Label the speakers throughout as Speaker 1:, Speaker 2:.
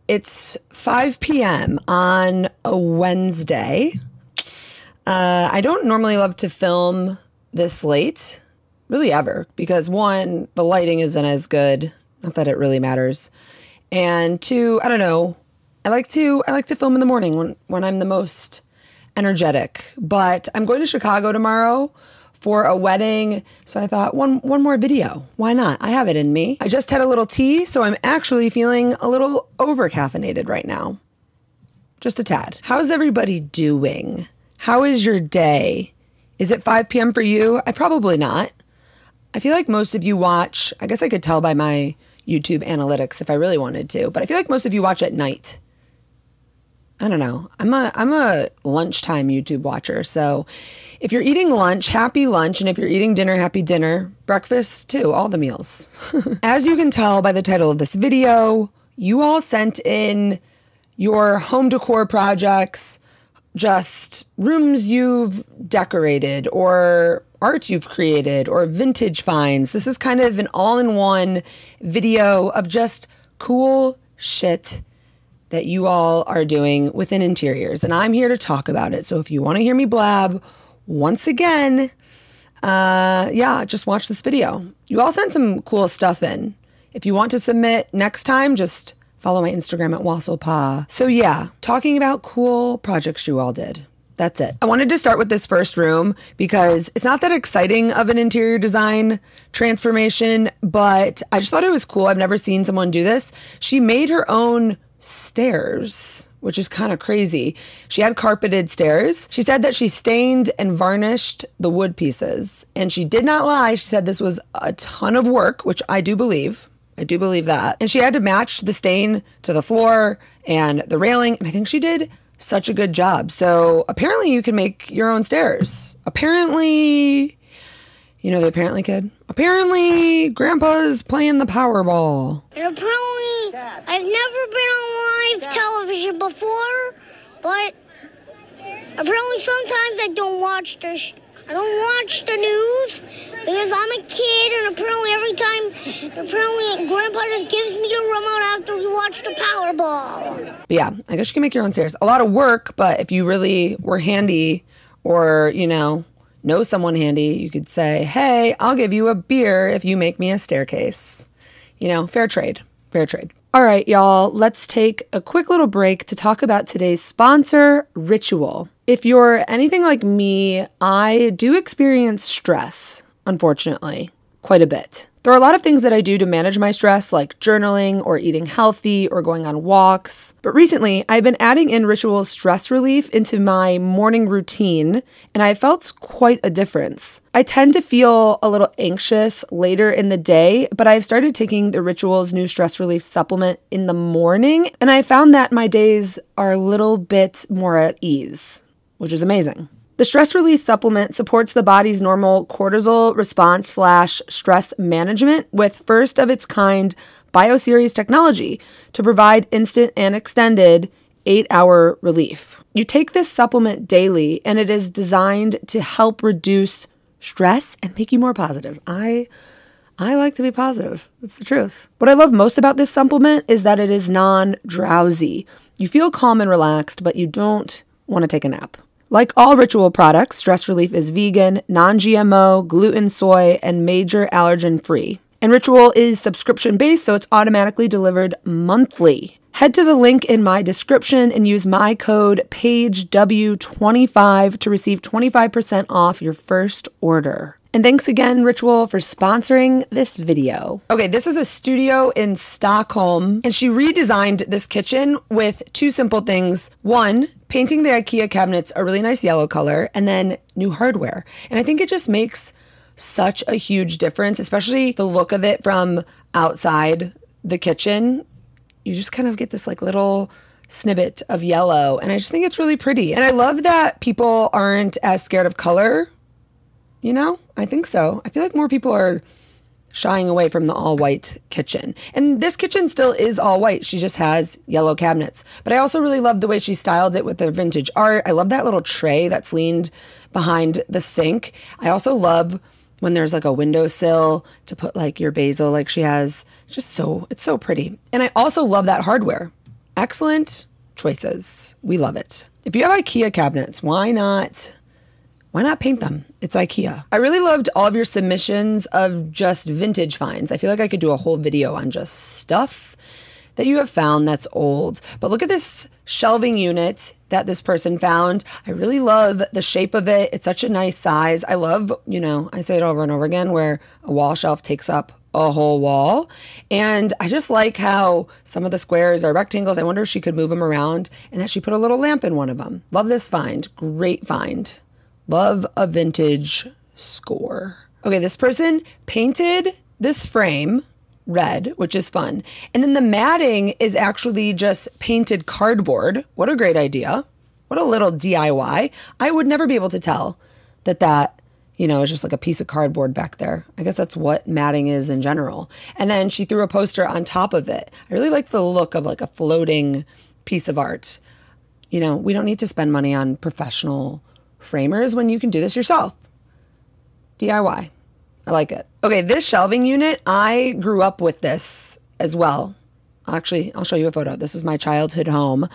Speaker 1: It's 5 p.m. on a Wednesday. I don't normally love to film this late, really ever, because one, the lighting isn't as good. Not that it really matters. And two, I don't know. I like to film in the morning when I'm the most energetic. But I'm going to Chicago tomorrow for a wedding, so I thought one more video. Why not? I have it in me. I just had a little tea, so I'm actually feeling a little over-caffeinated right now. Just a tad. How's everybody doing? How is your day? Is it 5 p.m. for you? Probably not. I feel like most of you watch, I guess I could tell by my YouTube analytics if I really wanted to, but I feel like most of you watch at night. I don't know. I'm a lunchtime YouTube watcher. So if you're eating lunch, happy lunch. And if you're eating dinner, happy dinner. Breakfast too, all the meals. As you can tell by the title of this video, you all sent in your home decor projects, just rooms you've decorated or art you've created or vintage finds. This is kind of an all-in-one video of just cool shit that you all are doing within interiors. And I'm here to talk about it. So if you want to hear me blab once again, yeah, just watch this video. You all sent some cool stuff in. If you want to submit next time, just follow my Instagram at WasslePa. So yeah, talking about cool projects you all did. That's it. I wanted to start with this first room because it's not that exciting of an interior design transformation, but I just thought it was cool. I've never seen someone do this. She made her own stairs, which is kind of crazy. She had carpeted stairs. She said that she stained and varnished the wood pieces, and she did not lie. She said this was a ton of work, which I do believe. I do believe that. And she had to match the stain to the floor and the railing, and I think she did such a good job. So apparently you can make your own stairs. Apparently, you know the apparently kid? Apparently Grandpa's playing the Powerball.
Speaker 2: And apparently I've never been on live television before, but apparently sometimes I don't watch the news because I'm a kid, and apparently Grandpa just gives me a remote after we watch the Powerball.
Speaker 1: But yeah, I guess you can make your own stairs. A lot of work, but if you really were handy or, you know someone handy, you could say, hey, I'll give you a beer if you make me a staircase. You know, fair trade, fair trade. All right, y'all, let's take a quick little break to talk about today's sponsor, Ritual. If you're anything like me, I do experience stress, unfortunately, quite a bit. There are a lot of things that I do to manage my stress, like journaling or eating healthy or going on walks. But recently, I've been adding in Ritual's stress relief into my morning routine, and I felt quite a difference. I tend to feel a little anxious later in the day, but I've started taking the Ritual's new stress relief supplement in the morning, and I found that my days are a little bit more at ease, which is amazing. The stress release supplement supports the body's normal cortisol response / stress management with first of its kind bioseries technology to provide instant and extended 8-hour relief. You take this supplement daily, and it is designed to help reduce stress and make you more positive. I like to be positive. That's the truth. What I love most about this supplement is that it is non-drowsy. You feel calm and relaxed, but you don't want to take a nap. Like all Ritual products, Stress Relief is vegan, non-GMO, gluten, soy, and major allergen-free. And Ritual is subscription-based, so it's automatically delivered monthly. Head to the link in my description and use my code PAGEW25 to receive 25% off your first order. And thanks again, Ritual, for sponsoring this video. Okay, this is a studio in Stockholm, and she redesigned this kitchen with two simple things. One, painting the IKEA cabinets a really nice yellow color, and then new hardware. And I think it just makes such a huge difference, especially the look of it from outside the kitchen. You just kind of get this like little snippet of yellow, and I just think it's really pretty. And I love that people aren't as scared of color. You know, I think so. I feel like more people are shying away from the all-white kitchen. And this kitchen still is all white. She just has yellow cabinets. But I also really love the way she styled it with the vintage art. I love that little tray that's leaned behind the sink. I also love when there's like a windowsill to put like your basil like she has. It's just so, it's so pretty. And I also love that hardware. Excellent choices. We love it. If you have IKEA cabinets, why not paint them? It's IKEA. I really loved all of your submissions of just vintage finds. I feel like I could do a whole video on just stuff that you have found that's old. But look at this shelving unit that this person found. I really love the shape of it. It's such a nice size. I love, you know, I say it over and over again, where a wall shelf takes up a whole wall. And I just like how some of the squares are rectangles. I wonder if she could move them around, and that she put a little lamp in one of them. Love this find. Great find. Love a vintage score. Okay, this person painted this frame red, which is fun. And then the matting is actually just painted cardboard. What a great idea. What a little DIY. I would never be able to tell that, you know, is just like a piece of cardboard back there. I guess that's what matting is in general. And then she threw a poster on top of it. I really like the look of like a floating piece of art. You know, we don't need to spend money on professional framers when you can do this yourself. DIY. I like it. Okay, this shelving unit, I grew up with this as well. Actually, I'll show you a photo. This is my childhood home.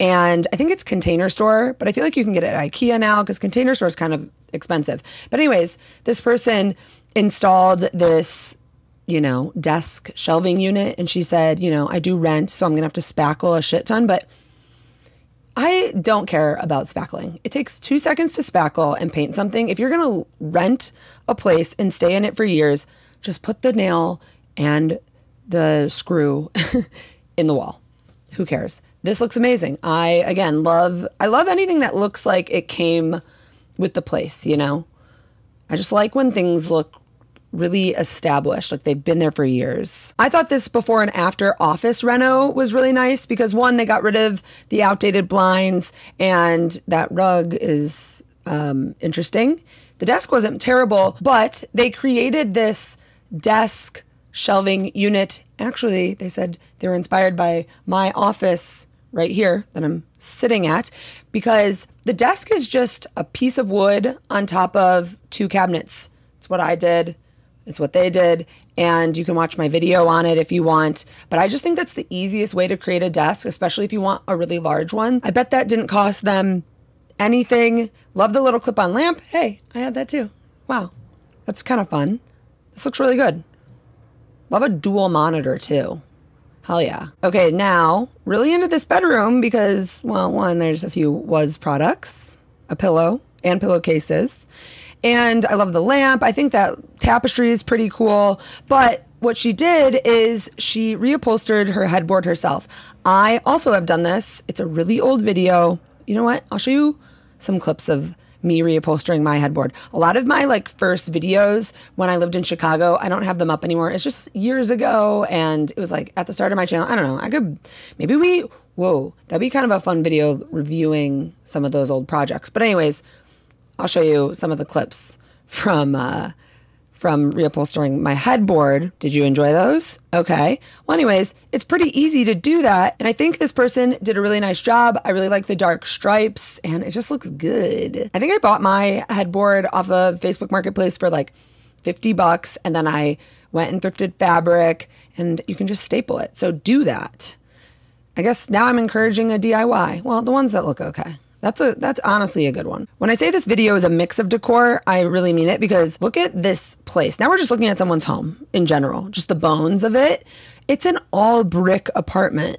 Speaker 1: And I think it's Container Store, but I feel like you can get it at IKEA now because Container Store is kind of expensive. But anyways, this person installed this, you know, desk shelving unit. And she said, you know, I do rent, so I'm going to have to spackle a shit ton. But I don't care about spackling. It takes 2 seconds to spackle and paint something. If you're going to rent a place and stay in it for years, just put the nail and the screw in the wall. Who cares? This looks amazing. I love anything that looks like it came with the place, you know? I just like when things look really established, like they've been there for years. I thought this before and after office reno was really nice because one, they got rid of the outdated blinds and that rug is interesting. The desk wasn't terrible, but they created this desk shelving unit. Actually, they said they were inspired by my office right here that I'm sitting at because the desk is just a piece of wood on top of 2 cabinets. It's what I did. It's what they did, and you can watch my video on it if you want. But I just think that's the easiest way to create a desk, especially if you want a really large one. I bet that didn't cost them anything. Love the little clip-on lamp. Hey, I had that too. Wow, that's kind of fun. This looks really good. Love a dual monitor too. Hell yeah. Okay, now, really into this bedroom because, well, one, there's a few Was products, a pillow, and pillowcases. And I love the lamp. I think that tapestry is pretty cool. But what she did is she reupholstered her headboard herself. I also have done this. It's a really old video. You know what? I'll show you some clips of me reupholstering my headboard. A lot of my like first videos when I lived in Chicago, I don't have them up anymore. It's just years ago. And it was like at the start of my channel. I don't know. That'd be kind of a fun video reviewing some of those old projects. But anyways, I'll show you some of the clips from reupholstering my headboard. Did you enjoy those? Okay. Well, anyways, it's pretty easy to do that. And I think this person did a really nice job. I really like the dark stripes and it just looks good. I think I bought my headboard off of Facebook Marketplace for like $50 and then I went and thrifted fabric and you can just staple it. So do that. I guess now I'm encouraging a DIY. Well, the ones that look okay. That's honestly a good one. When I say this video is a mix of decor, I really mean it because look at this place. Now we're just looking at someone's home in general, just the bones of it. It's an all brick apartment.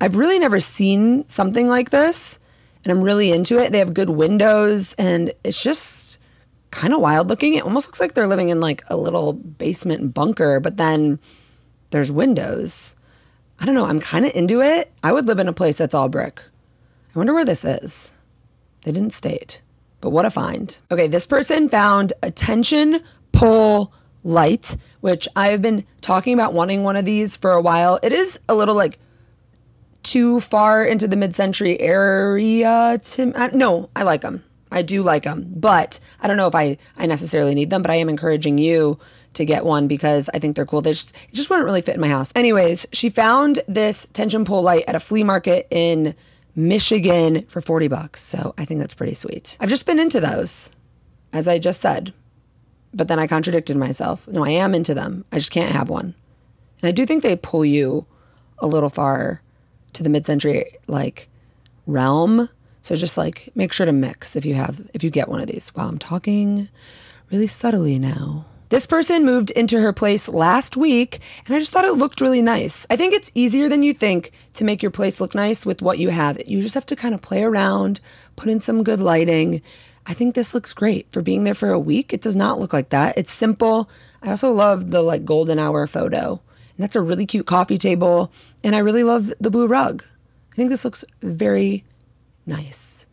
Speaker 1: I've really never seen something like this and I'm really into it. They have good windows and it's just kind of wild looking. It almost looks like they're living in like a little basement bunker, but then there's windows. I don't know. I'm kind of into it. I would live in a place that's all brick. I wonder where this is. They didn't state, but what a find. Okay, this person found a tension pole light, which I've been talking about wanting one of these for a while. It is a little like too far into the mid-century area to, no, I like them. I do like them, but I don't know if I necessarily need them, but I am encouraging you to get one because I think they're cool. It just wouldn't really fit in my house. Anyways, she found this tension pole light at a flea market in Michigan for $40. So I think that's pretty sweet. I've just been into those, as I just said, but then I contradicted myself. No, I am into them. I just can't have one. And I do think they pull you a little far to the mid-century like realm. So just like make sure to mix if you get one of these. Wow, I'm talking really subtly now. This person moved into her place last week, and I just thought it looked really nice. I think it's easier than you think to make your place look nice with what you have. You just have to kind of play around, put in some good lighting. I think this looks great. For being there for a week, it does not look like that. It's simple. I also love the like golden hour photo. And that's a really cute coffee table, and I really love the blue rug. I think this looks very nice.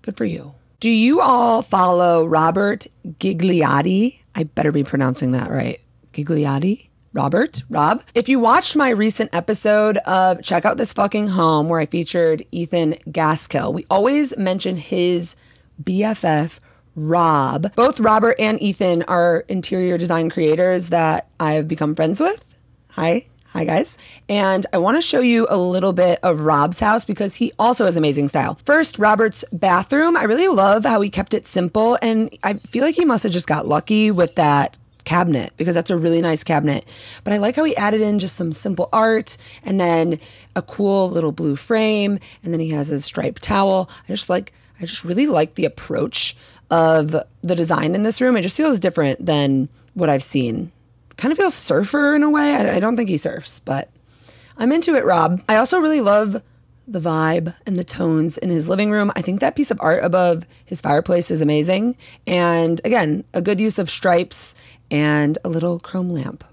Speaker 1: Good for you. Do you all follow Robert Gigliotti? I better be pronouncing that right. Gigliotti? Rob? If you watched my recent episode of Check Out This Fucking Home, where I featured Ethan Gaskill, we always mention his BFF, Rob. Both Robert and Ethan are interior design creators that I've become friends with. Hi guys. And I want to show you a little bit of Rob's house because he also has amazing style. First, Robert's bathroom. I really love how he kept it simple, and I feel like he must have just got lucky with that cabinet because that's a really nice cabinet. But I like how he added in just some simple art and then a cool little blue frame, and then he has his striped towel. I just really like the approach of the design in this room. It just feels different than what I've seen. Kind of feels surfer in a way. I don't think he surfs, but I'm into it, Rob. I also really love the vibe and the tones in his living room. I think that piece of art above his fireplace is amazing. And again, a good use of stripes and a little chrome lamp.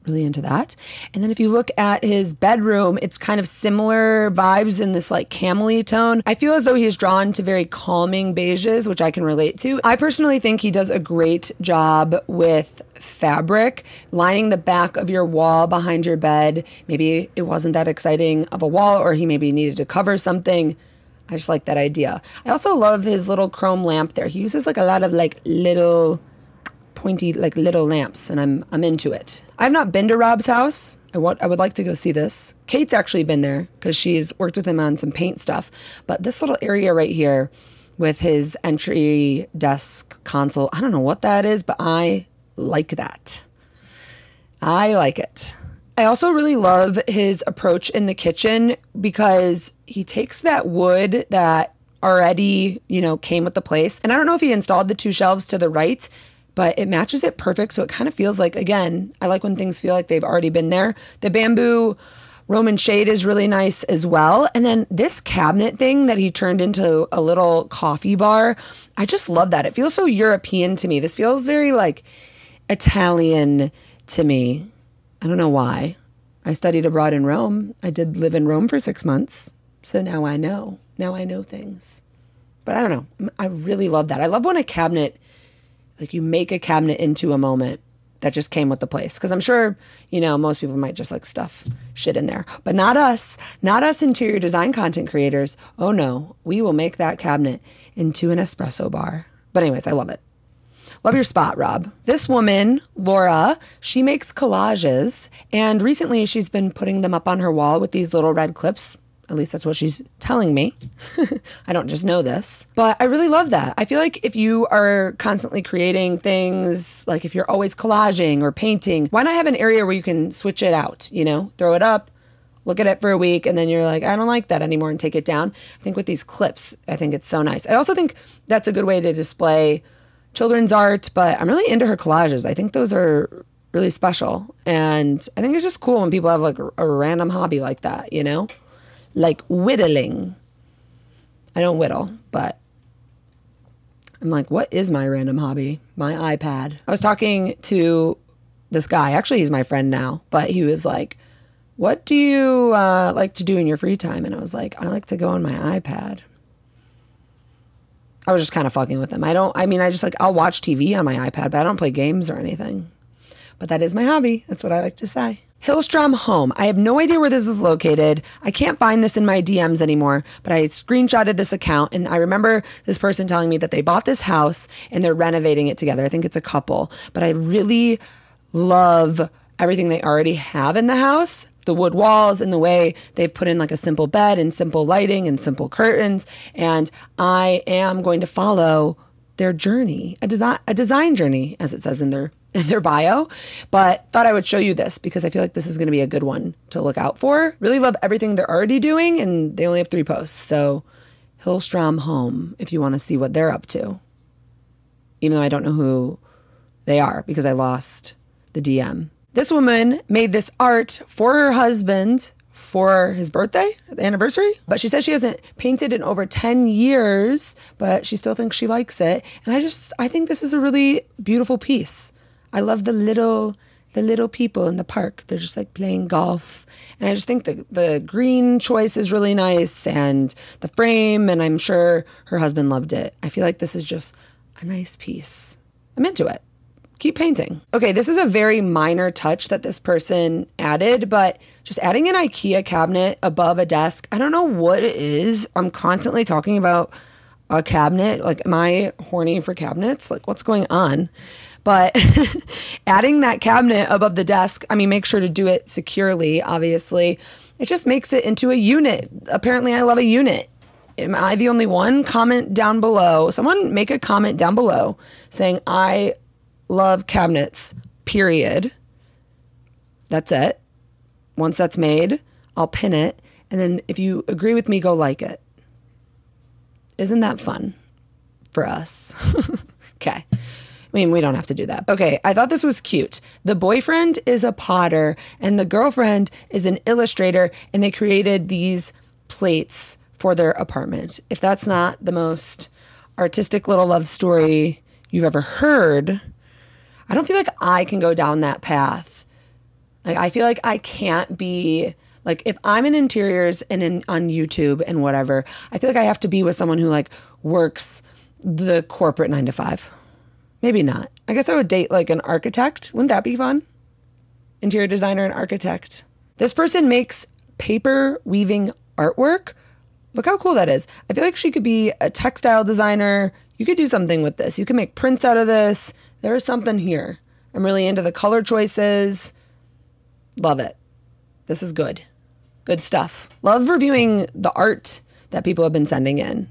Speaker 1: Really into that. And then if you look at his bedroom, it's kind of similar vibes in this like camely tone. I feel as though he is drawn to very calming beiges, which I can relate to. I personally think he does a great job with fabric, lining the back of your wall behind your bed. Maybe it wasn't that exciting of a wall, or he maybe needed to cover something. I just like that idea. I also love his little chrome lamp there. He uses like a lot of like little pointy like little lamps, and I'm into it. I've not been to Rob's house. I would like to go see this. Kate's actually been there because she's worked with him on some paint stuff. But this little area right here with his entry desk console, I don't know what that is, but I like that. I like it. I also really love his approach in the kitchen because he takes that wood that already, came with the place. And I don't know if he installed the 2 shelves to the right, but it matches it perfect. So it kind of feels like, again, I like when things feel like they've already been there. The bamboo Roman shade is really nice as well. And then this cabinet thing that he turned into a little coffee bar, I just love that. It feels so European to me. This feels very like Italian to me. I don't know why. I studied abroad in Rome. I did live in Rome for 6 months. So now I know. Now I know things. But I don't know. I really love that. I love when a cabinet, like you make a cabinet into a moment that just came with the place. Because I'm sure, most people might just like stuff shit in there. But not us. Not us interior design content creators. Oh no, we will make that cabinet into an espresso bar. But anyways, I love it. Love your spot, Rob. This woman, Laura, she makes collages. And recently she's been putting them up on her wall with these little red clips. At least that's what she's telling me. I don't just know this. But I really love that. I feel like if you are constantly creating things, like if you're always collaging or painting, why not have an area where you can switch it out, throw it up, look at it for a week, and then you're like, I don't like that anymore, and take it down. I think with these clips, I think it's so nice. I also think that's a good way to display children's art, but I'm really into her collages. I think those are really special. And I think it's just cool when people have like a random hobby like that, like whittling. I don't whittle, but I'm like, what is my random hobby? My iPad. I was talking to this guy. Actually, he's my friend now, but he was like, what do you like to do in your free time? And I was like, I like to go on my iPad. I was just kind of fucking with him. I'll watch TV on my iPad, but I don't play games or anything. But that is my hobby. That's what I like to say. Hillstrom Home. I have no idea where this is located. I can't find this in my DMs anymore, but I screenshotted this account, and I remember this person telling me that they bought this house and they're renovating it together. I think it's a couple, but I really love everything they already have in the house. The wood walls and the way they've put in like a simple bed and simple lighting and simple curtains. And I am going to follow their journey, a design journey, as it says in their in their bio, but thought I would show you this because I feel like this is going to be a good one to look out for. Really love everything they're already doing, and they only have 3 posts. So Hillstrom Home, if you want to see what they're up to, even though I don't know who they are because I lost the DM. This woman made this art for her husband for his birthday, the anniversary, but she says she hasn't painted in over 10 years, but she still thinks she likes it. And I think this is a really beautiful piece. I love the little people in the park. They're just like playing golf. And I just think the green choice is really nice, and the frame, and I'm sure her husband loved it. I feel like this is just a nice piece. I'm into it. Keep painting. Okay, this is a very minor touch that this person added, but just adding an IKEA cabinet above a desk, I don't know what it is. I'm constantly talking about a cabinet. Like, am I horny for cabinets? Like, what's going on? But adding that cabinet above the desk, I mean, make sure to do it securely, obviously. It just makes it into a unit. Apparently, I love a unit. Am I the only one? Comment down below. Someone make a comment down below saying, I love cabinets, period. That's it. Once that's made, I'll pin it. And then if you agree with me, go like it. Isn't that fun for us? Okay. I mean, we don't have to do that. Okay, I thought this was cute. The boyfriend is a potter and the girlfriend is an illustrator, and they created these plates for their apartment. If that's not the most artistic little love story you've ever heard, I don't feel like I can go down that path. Like, I feel like I can't be, like, if I'm in interiors and on YouTube and whatever, I feel like I have to be with someone who, like, works the corporate 9 to 5. Maybe not. I guess I would date, like, an architect. Wouldn't that be fun? Interior designer and architect. This person makes paper weaving artwork. Look how cool that is. I feel like she could be a textile designer. You could do something with this. You can make prints out of this. There is something here. I'm really into the color choices. Love it. This is good. Good stuff. Love reviewing the art that people have been sending in.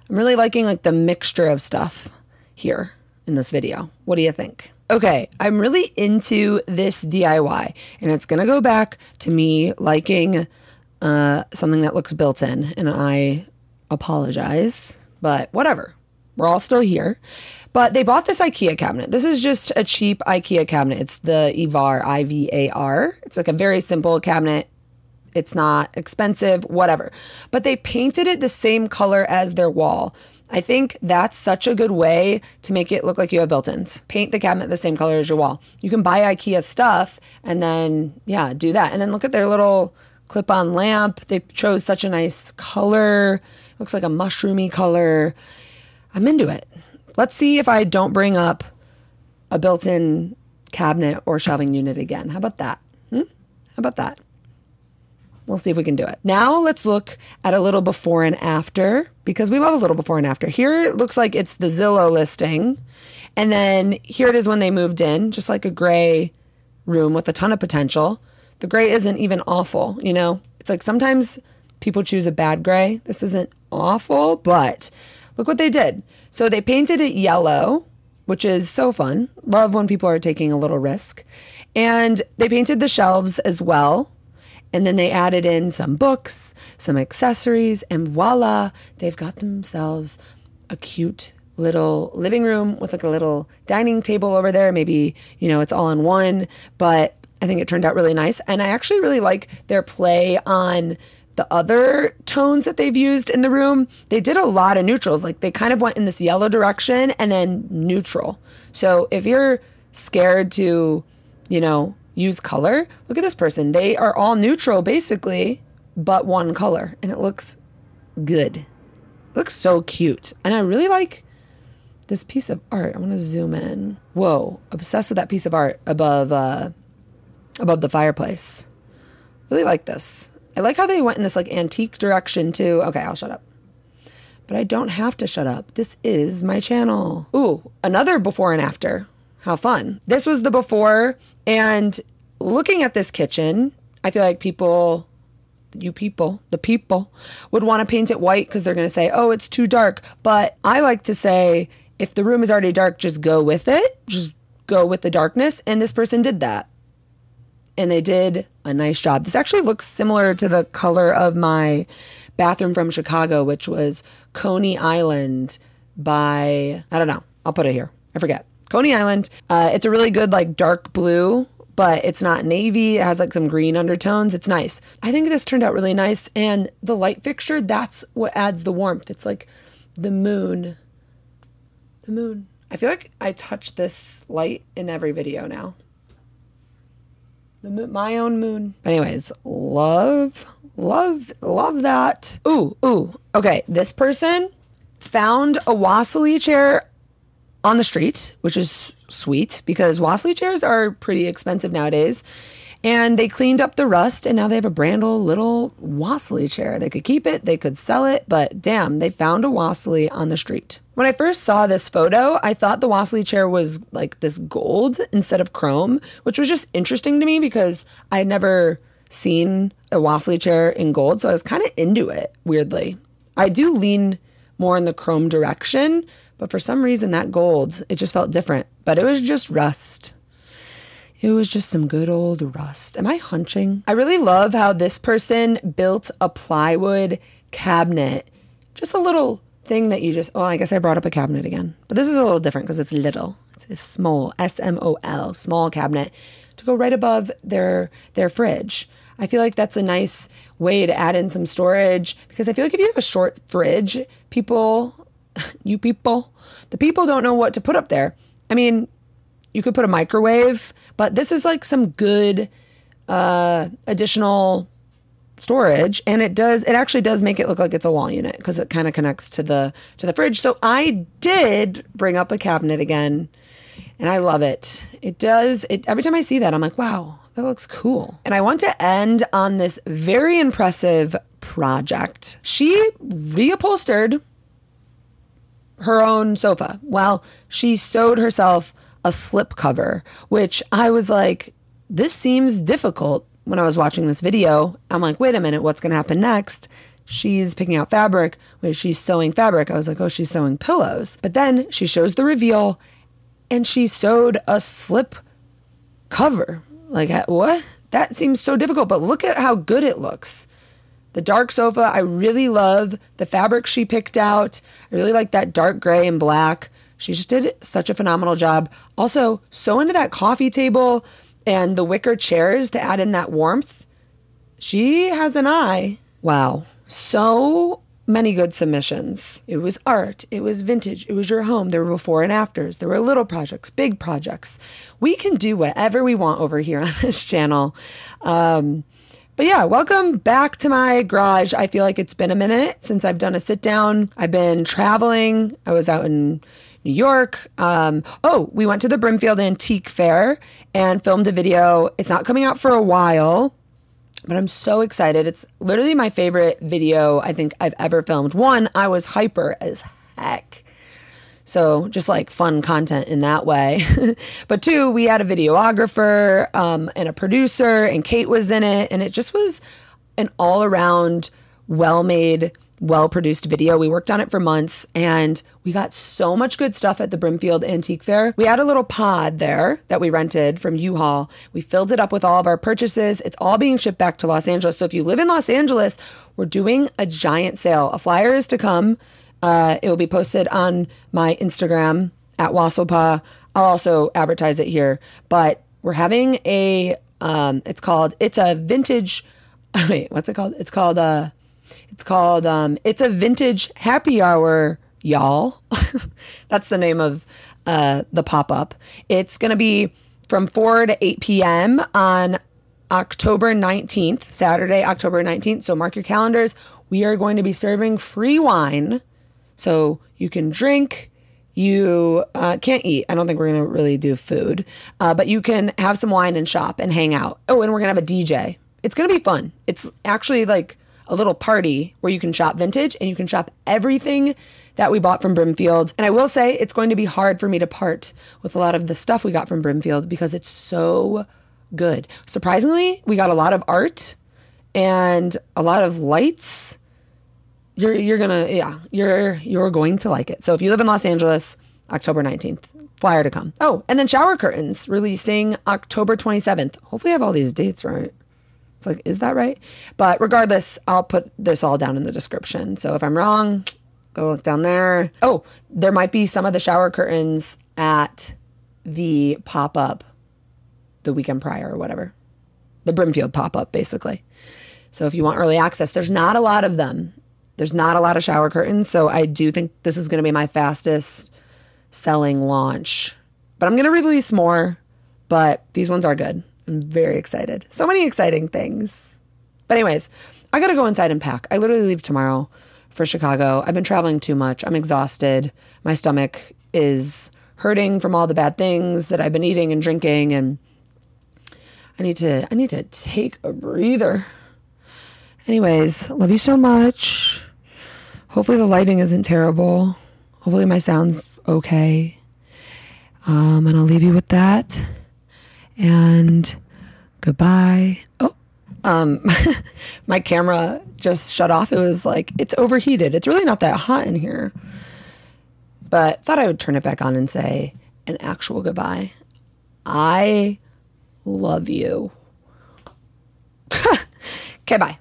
Speaker 1: I'm really liking, like, the mixture of stuff here in this video. What do you think? Okay, I'm really into this DIY, and it's gonna go back to me liking something that looks built in, and I apologize, but whatever. We're all still here. But they bought this IKEA cabinet. This is just a cheap IKEA cabinet. It's the Ivar, I-V-A-R. It's like a very simple cabinet. It's not expensive, whatever. But they painted it the same color as their wall. I think that's such a good way to make it look like you have built-ins. Paint the cabinet the same color as your wall. You can buy IKEA stuff and then, yeah, do that. And then look at their little clip-on lamp. They chose such a nice color. Looks like a mushroomy color. I'm into it. Let's see if I don't bring up a built-in cabinet or shelving unit again. How about that? How about that? We'll see if we can do it. Now let's look at a little before and after, because we love a little before and after. Here it looks like it's the Zillow listing. And then here it is when they moved in, just like a gray room with a ton of potential. The gray isn't even awful, you know? It's like sometimes people choose a bad gray. This isn't awful, but look what they did. So they painted it yellow, which is so fun. Love when people are taking a little risk. And they painted the shelves as well. And then they added in some books, some accessories, and voila, they've got themselves a cute little living room with like a little dining table over there. Maybe, you know, it's all in one, but I think it turned out really nice. And I actually really like their play on the other tones that they've used in the room. They did a lot of neutrals. Like, they kind of went in this yellow direction and then neutral. So if you're scared to, you know, use color, look at this person. They are all neutral basically, but one color, and it looks good. It looks so cute. And I really like this piece of art. I want to zoom in. Whoa, obsessed with that piece of art above the fireplace. Really like this. I like how they went in this like antique direction too. Okay, I'll shut up. But I don't have to shut up. This is my channel. Ooh, another before and after. How fun. This was the before, and looking at this kitchen, I feel like people, the people would want to paint it white because they're going to say, oh, it's too dark. But I like to say, if the room is already dark, just go with it. Just go with the darkness, and this person did that. And they did a nice job. This actually looks similar to the color of my bathroom from Chicago, which was Coney Island by, I don't know, I'll put it here. I forget. Coney Island. It's a really good like dark blue, but it's not navy. It has like some green undertones. It's nice. I think this turned out really nice. And the light fixture, that's what adds the warmth. It's like the moon. The moon. I feel like I touch this light in every video now. The moon, my own moon. But anyways, love that. Ooh. Okay, this person found a Wassily chair on the street, which is sweet because Wassily chairs are pretty expensive nowadays. And they cleaned up the rust, and now they have a brand old little Wassily chair. They could keep it, they could sell it, but damn, they found a Wassily on the street. When I first saw this photo, I thought the Wassily chair was like this gold instead of chrome, which was just interesting to me because I had never seen a Wassily chair in gold, so I was kind of into it, weirdly. I do lean more in the chrome direction, but for some reason that gold, it just felt different. But it was just rust. It was just some good old rust. Am I hunching? I really love how this person built a plywood cabinet. Just a little thing that you just, oh, I guess I brought up a cabinet again. But this is a little different because it's little. It's small, S-M-O-L, small cabinet to go right above their fridge. I feel like that's a nice way to add in some storage because I feel like if you have a short fridge, people, the people don't know what to put up there. I mean, you could put a microwave, but this is like some good additional storage, and it actually does make it look like it's a wall unit because it kind of connects to the fridge. So I did bring up a cabinet again, and I love it. It does. Every time I see that, I'm like, wow, that looks cool. And I want to end on this very impressive project. She reupholstered her own sofa. Well, she sewed herself a slip cover, which I was like, this seems difficult. When I was watching this video, I'm like, wait a minute, what's going to happen next? She's picking out fabric. Wait, she's sewing fabric. I was like, oh, she's sewing pillows. But then she shows the reveal and she sewed a slip cover. Like, what? That seems so difficult, but look at how good it looks. The dark sofa, I really love the fabric she picked out. I really like that dark gray and black. She just did such a phenomenal job. Also, sew into that coffee table and the wicker chairs to add in that warmth. She has an eye. Wow. So many good submissions. It was art. It was vintage. It was your home. There were before and afters. There were little projects, big projects. We can do whatever we want over here on this channel. But yeah, welcome back to my garage. I feel like it's been a minute since I've done a sit down. I've been traveling. I was out in New York. We went to the Blvd Antique Fair and filmed a video. It's not coming out for a while, but I'm so excited. It's literally my favorite video I think I've ever filmed. One, I was hyper as heck. So just like fun content in that way. But two, we had a videographer and a producer, and Kate was in it. And it just was an all around well-made, well-produced video. We worked on it for months and we got so much good stuff at the Blvd Antique Fair. We had a little pod there that we rented from U-Haul. We filled it up with all of our purchases. It's all being shipped back to Los Angeles. So if you live in Los Angeles, we're doing a giant sale. A flyer is to come. It will be posted on my Instagram at Wasslepaw. I'll also advertise it here. But we're having a, it's a vintage, wait, what's it called? It's a vintage happy hour, y'all. That's the name of the pop-up. It's going to be from 4 to 8 p.m. on October 19th, Saturday, October 19th. So mark your calendars. We are going to be serving free wine. So you can drink, you can't eat. I don't think we're going to really do food, but you can have some wine and shop and hang out. Oh, and we're going to have a DJ. It's going to be fun. It's actually like a little party where you can shop vintage and you can shop everything that we bought from Blvd. And I will say it's going to be hard for me to part with a lot of the stuff we got from Blvd because it's so good. Surprisingly, we got a lot of art and a lot of lights. You're going to like it. So if you live in Los Angeles, October 19th, flyer to come. Oh, and then shower curtains releasing October 27th. Hopefully I have all these dates right. It's like, is that right? But regardless, I'll put this all down in the description. So if I'm wrong, go look down there. Oh, there might be some of the shower curtains at the pop-up the weekend prior or whatever. The Brimfield pop-up, basically. So if you want early access, there's not a lot of them. There's not a lot of shower curtains. So I do think this is going to be my fastest selling launch. But I'm going to release more. But these ones are good. I'm very excited. So many exciting things. But anyways, I got to go inside and pack. I literally leave tomorrow for Chicago. I've been traveling too much. I'm exhausted. My stomach is hurting from all the bad things that I've been eating and drinking, and I need to take a breather. Anyways, love you so much. Hopefully the lighting isn't terrible. Hopefully my sound's okay. And I'll leave you with that. And goodbye. Oh, my camera just shut off. It was like, it's overheated. It's really not that hot in here. But thought I would turn it back on and say an actual goodbye. I love you. Okay, bye.